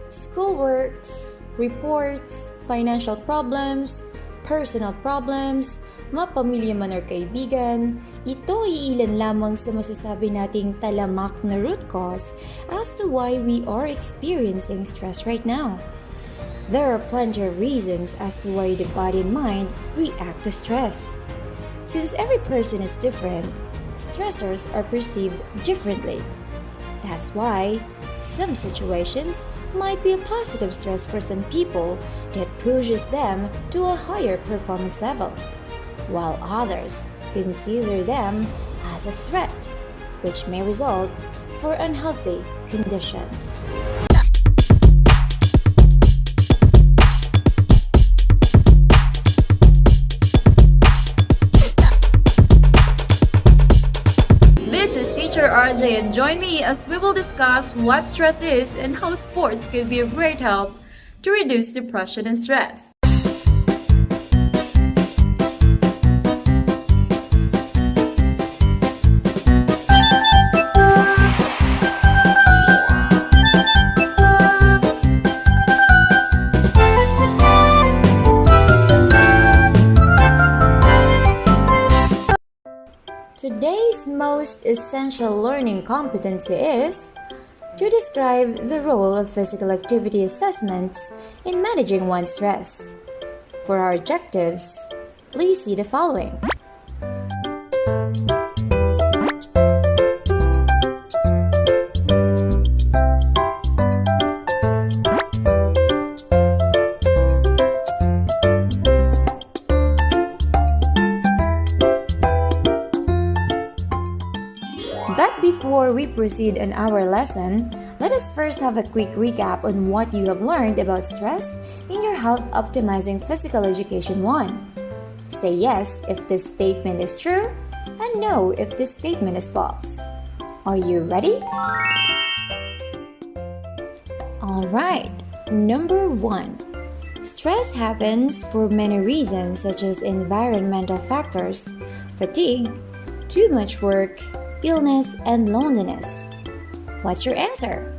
Schoolworks, reports, financial problems, personal problems, mapamilya man or kaibigan, ito ay ilan lamang sa masasabi nating talamak na root cause as to why we are experiencing stress right now. There are plenty of reasons as to why the body and mind react to stress. Since every person is different, stressors are perceived differently. That's why some situations might be a positive stress for some people that pushes them to a higher performance level, while others consider them as a threat, which may result for unhealthy conditions. This is Teacher RJ and join me as we will discuss what stress is and how sports can be a great help to reduce depression and stress. Today's most essential learning competency is to describe the role of physical activity assessments in managing one's stress. For our objectives, please see the following. But before we proceed on our lesson, let us first have a quick recap on what you have learned about stress in your Health Optimizing Physical Education 1. Say yes if this statement is true, and no if this statement is false. Are you ready? Alright, number 1. Stress happens for many reasons such as environmental factors, fatigue, too much work, illness, and loneliness. What's your answer?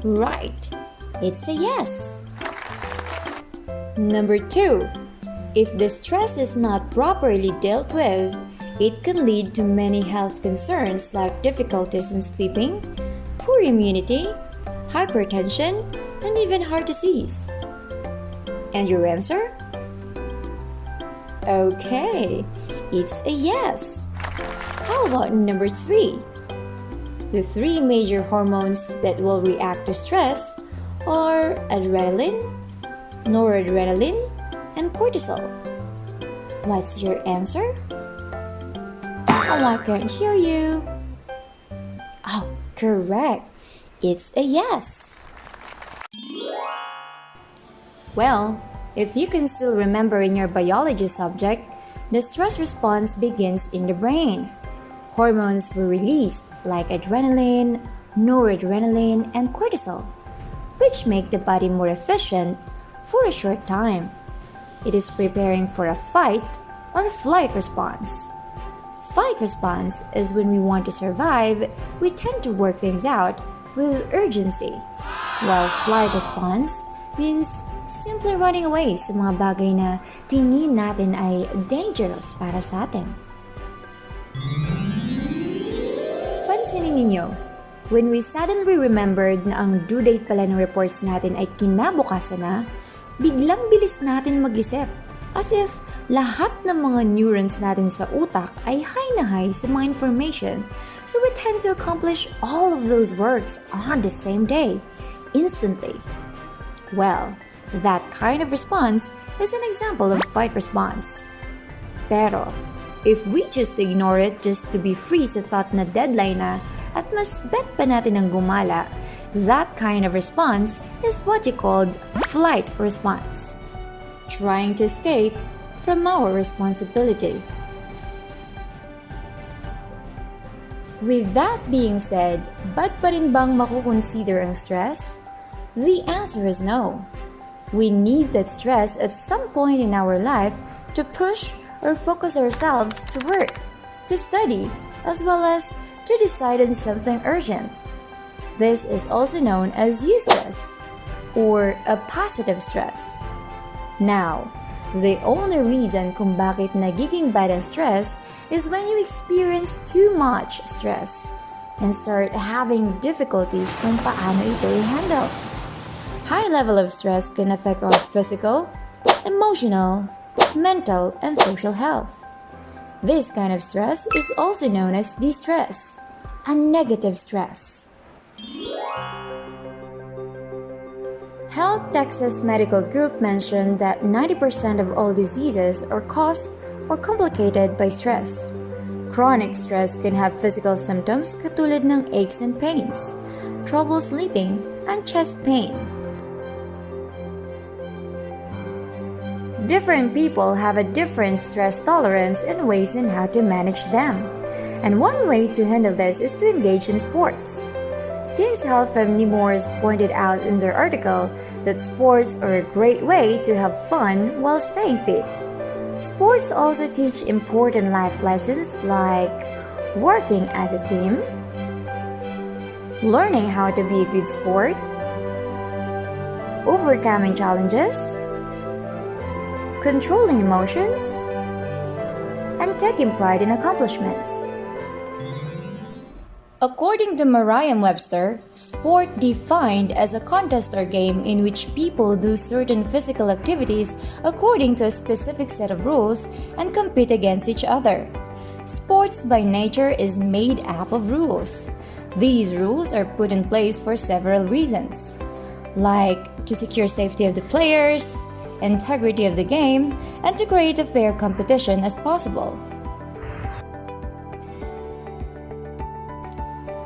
Right, it's a yes. Number 2. If the stress is not properly dealt with, it can lead to many health concerns like difficulties in sleeping, poor immunity, hypertension, and even heart disease. And your answer? Okay, it's a yes. How about number 3? The 3 major hormones that will react to stress are adrenaline, noradrenaline, and cortisol. What's your answer? Oh, I can't hear you. Oh, correct. It's a yes. Well, if you can still remember in your biology subject, the stress response begins in the brain. Hormones were released like adrenaline, noradrenaline, and cortisol, which make the body more efficient for a short time. It is preparing for a fight or flight response. Fight response is when we want to survive, we tend to work things out with urgency, while flight response means simply running away sa mga bagay na tingin natin ay dangerous para sa atin. Pansinin ninyo, when we suddenly remembered na ang due date pala ng reports natin ay kinabukasan na, biglang bilis natin mag-isip as if lahat ng mga neurons natin sa utak ay high na high sa mga information, so we tend to accomplish all of those works on the same day, instantly. Well, that kind of response is an example of fight response. Pero, if we just ignore it just to be free sa thought na deadline na at mas bet pa natin ang gumala, that kind of response is what you called flight response. Trying to escape from our responsibility. With that being said, ba't pa rin bang makukonsider ang stress? The answer is no. We need that stress at some point in our life to push or focus ourselves to work, to study, as well as to decide on something urgent. This is also known as eustress, or a positive stress. Now, the only reason kung bakit nagiging bad ang stress is when you experience too much stress and start having difficulties kung paano ito i-handle. High level of stress can affect our physical, emotional, mental, and social health. This kind of stress is also known as distress, a negative stress. Health Texas Medical Group mentioned that 90% of all diseases are caused or complicated by stress. Chronic stress can have physical symptoms katulad ng aches and pains, trouble sleeping, and chest pain. Different people have a different stress tolerance and ways on how to manage them. And one way to handle this is to engage in sports. Teens Health from Nemours pointed out in their article that sports are a great way to have fun while staying fit. Sports also teach important life lessons like working as a team, learning how to be a good sport, overcoming challenges, controlling emotions, and taking pride in accomplishments. According to Merriam-Webster, sport defined as a contest or game in which people do certain physical activities according to a specific set of rules and compete against each other. Sports by nature is made up of rules. These rules are put in place for several reasons, like to secure safety of the players, integrity of the game, and to create a fair competition as possible.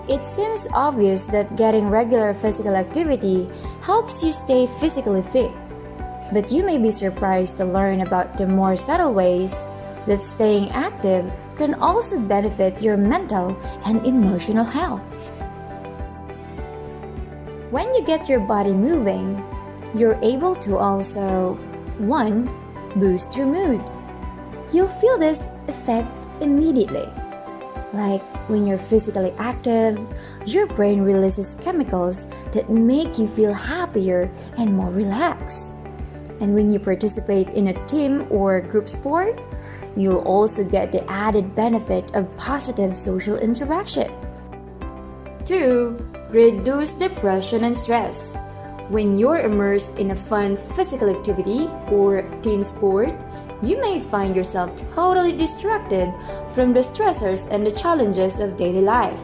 It seems obvious that getting regular physical activity helps you stay physically fit, but you may be surprised to learn about the more subtle ways that staying active can also benefit your mental and emotional health. When you get your body moving, you're able to also 1. Boost your mood. You'll feel this effect immediately. Like when you're physically active, your brain releases chemicals that make you feel happier and more relaxed. And when you participate in a team or group sport, you'll also get the added benefit of positive social interaction. 2. Reduce depression and stress. When you're immersed in a fun physical activity or team sport, you may find yourself totally distracted from the stressors and the challenges of daily life.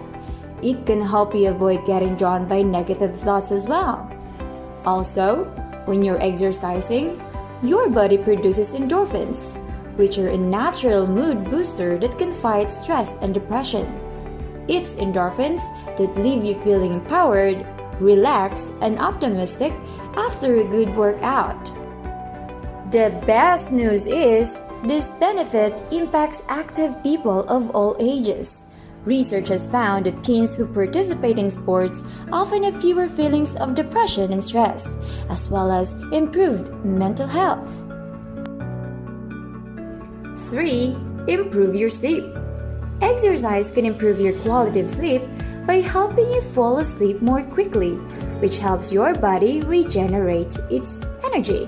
It can help you avoid getting drawn by negative thoughts as well. Also, when you're exercising, your body produces endorphins, which are a natural mood booster that can fight stress and depression. It's endorphins that leave you feeling empowered, relaxed, and optimistic after a good workout. The best news is, this benefit impacts active people of all ages. Research has found that teens who participate in sports often have fewer feelings of depression and stress, as well as improved mental health. 3. Improve your sleep. Exercise can improve your quality of sleep by helping you fall asleep more quickly, which helps your body regenerate its energy.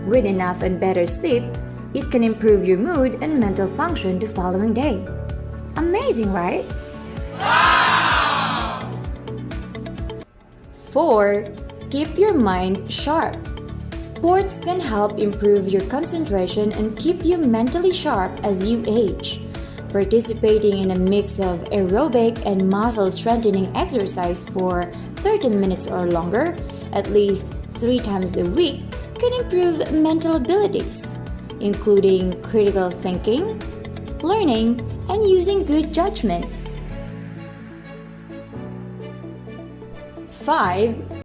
With enough and better sleep, it can improve your mood and mental function the following day. Amazing, right? Wow! 4. Keep your mind sharp. Sports can help improve your concentration and keep you mentally sharp as you age. Participating in a mix of aerobic and muscle strengthening exercise for 30 minutes or longer, at least 3 times a week, can improve mental abilities, including critical thinking, learning, and using good judgment. 5.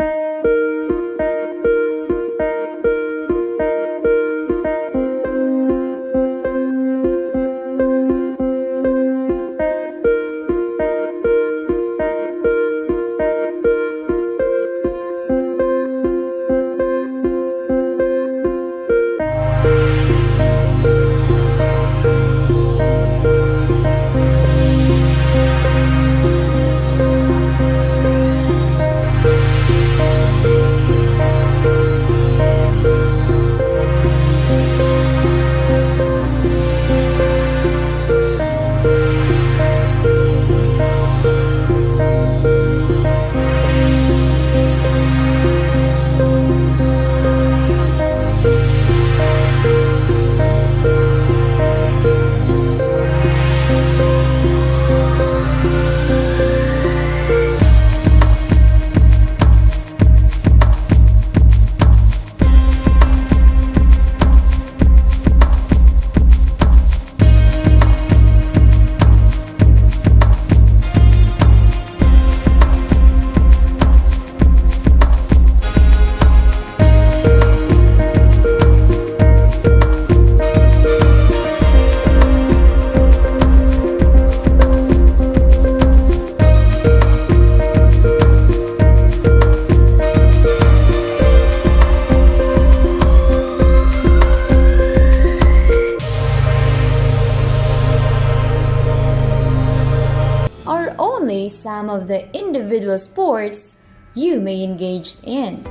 some of the individual sports you may engage in.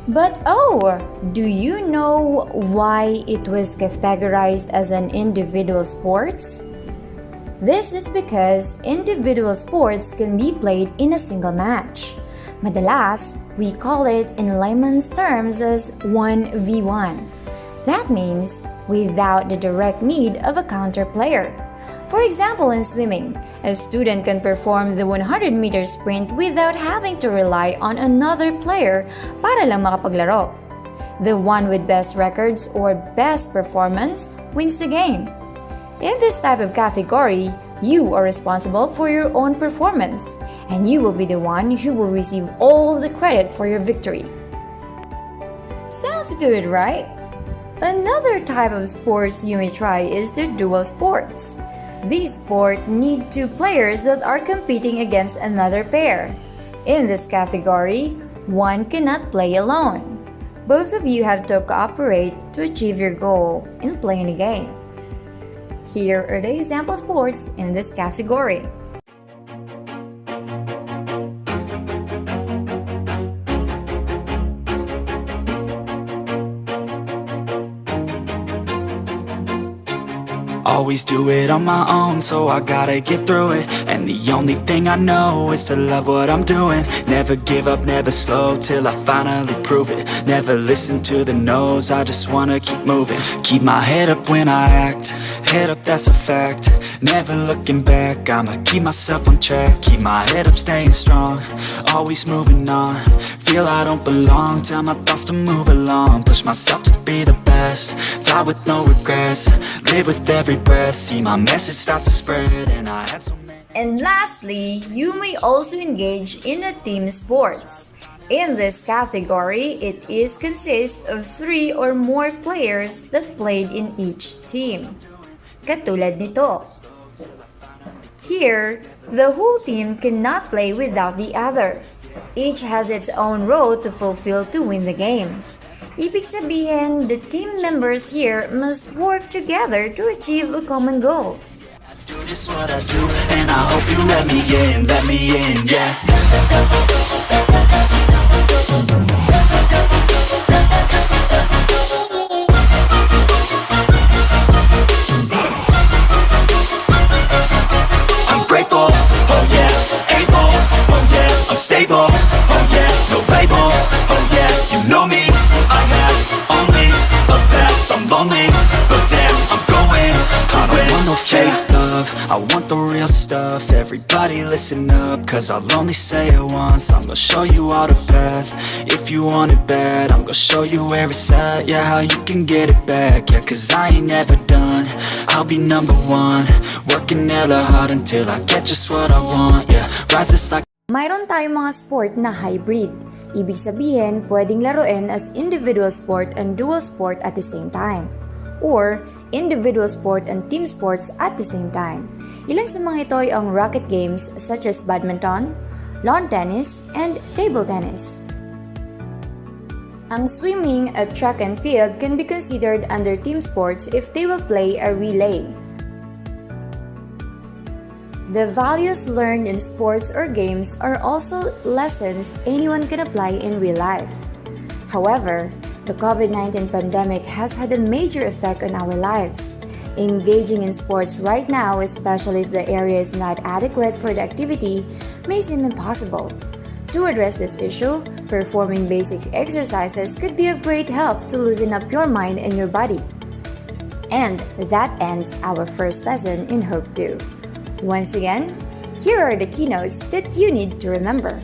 But do you know why it was categorized as an individual sports? This is because individual sports can be played in a single match. Madalas, we call it in layman's terms as 1v1. That means without the direct need of a counter player. For example, in swimming, a student can perform the 100-meter sprint without having to rely on another player para lang makapaglaro. The one with best records or best performance wins the game. In this type of category, you are responsible for your own performance, and you will be the one who will receive all the credit for your victory. Sounds good, right? Another type of sports you may try is the dual sports. These sports need two players that are competing against another pair. In this category, one cannot play alone. Both of you have to cooperate to achieve your goal in playing a game. Here are the example sports in this category. Always do it on my own, so I gotta get through it. And the only thing I know is to love what I'm doing. Never give up, never slow, till I finally prove it. Never listen to the no's, I just wanna keep moving. Keep my head up when I act, head up, that's a fact. Never looking back, I'ma keep myself on track. Keep my head up, staying strong, always moving on. Feel I don't belong, tell my thoughts to move along. Push myself to be the best, die with no regrets. Live with every breath, see my message start to spread. And I had so many. And lastly, you may also engage in a team sports. In this category, it is consists of 3 or more players that played in each team. Katulad nito. Here, the whole team cannot play without the other. Each has its own role to fulfill to win the game. Ibig sabihin, the team members here must work together to achieve a common goal. Do just what I do, and I hope you let me in, yeah. I'm grateful, oh yeah, able, oh yeah, I'm stable, oh yeah, no label, oh yeah, you know me, I have only a path, I'm lonely, but damn, I'm going to win. I don't want no fake love, I want the real stuff. Everybody listen up, cause I'll only say it once. I'm gonna show you all the path, if you want it bad. I'm gonna show you where it's at, yeah, how you can get it back. Yeah, cause I ain't never done, I'll be number one. Working hella hard until I get just what I want, yeah. Rise just like Mayroon tayong mga sport na hybrid. Ibig sabihin, pwedeng laruin as individual sport and dual sport at the same time. Or individual sport and team sports at the same time. Ilan sa mga ito ay ang racket games such as badminton, lawn tennis, and table tennis. Ang swimming at track and field can be considered under team sports if they will play a relay. The values learned in sports or games are also lessons anyone can apply in real life. However, the COVID-19 pandemic has had a major effect on our lives. Engaging in sports right now, especially if the area is not adequate for the activity, may seem impossible. To address this issue, performing basic exercises could be a great help to loosen up your mind and your body. And that ends our first lesson in Hope 2. Once again, here are the keynotes that you need to remember.